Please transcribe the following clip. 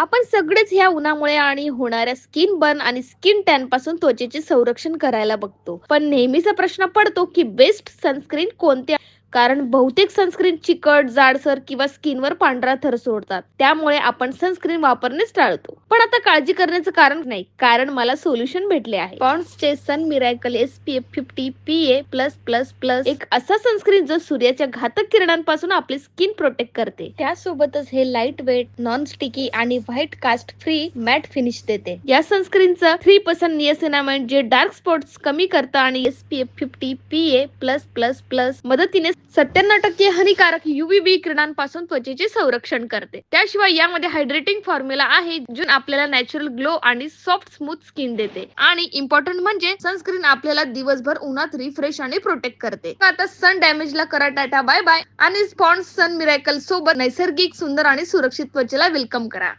आपण सगळेच ह्या उन्हामुळे आणि होणाऱ्या स्किन बर्न आणि स्किन टॅन पासून त्वचेचे संरक्षण करायला बघतो. पण नेहमीचा प्रश्न पडतो की बेस्ट सनस्क्रीन कोणते? कारण बहुतेक सनस्क्रीन चिकट, जाडसर किंवा स्किनवर पांढरा थर सोडतात. त्यामुळे आपण सनस्क्रीन वापरणेच टाळतो. पण आता काळजी करण्याचं कारण नाही, कारण मला सोल्युशन भेटले आहे. पॉन्ड्सचे सन मिरॅकल SPF 50 PA+++ एक असा सनस्क्रीन जो सूर्याच्या घातक किरणांपासून आपली स्किन प्रोटेक्ट करते. त्यासोबतच हे लाईट वेट, नॉन स्टिकी आणि white cast free matte finish देते. या सनस्क्रीनचं 3% नियासिनामाइड जे डार्क स्पॉट्स कमी करतं आणि SPF 50 PA+++ मदतीने 97% हानिकारक UVB किरणांपासून त्वचेचे संरक्षण करते. त्याशिवाय यामध्ये हायड्रेटिंग फॉर्म्युला आहे जो आपल्याला नॅचरल ग्लो आणि सॉफ्ट स्मूथ स्किन देते. आणि इम्पॉर्टंट म्हणजे सनस्क्रीन आपल्याला दिवसभर उन्हात रिफ्रेश आणि प्रोटेक्ट करते. आता सन डॅमेजला करा टाटा बाय बाय आणि पॉन्ड्स सन मिरॅकल सोबत नैसर्गिक, सुंदर आणि सुरक्षित त्वचेला वेलकम करा.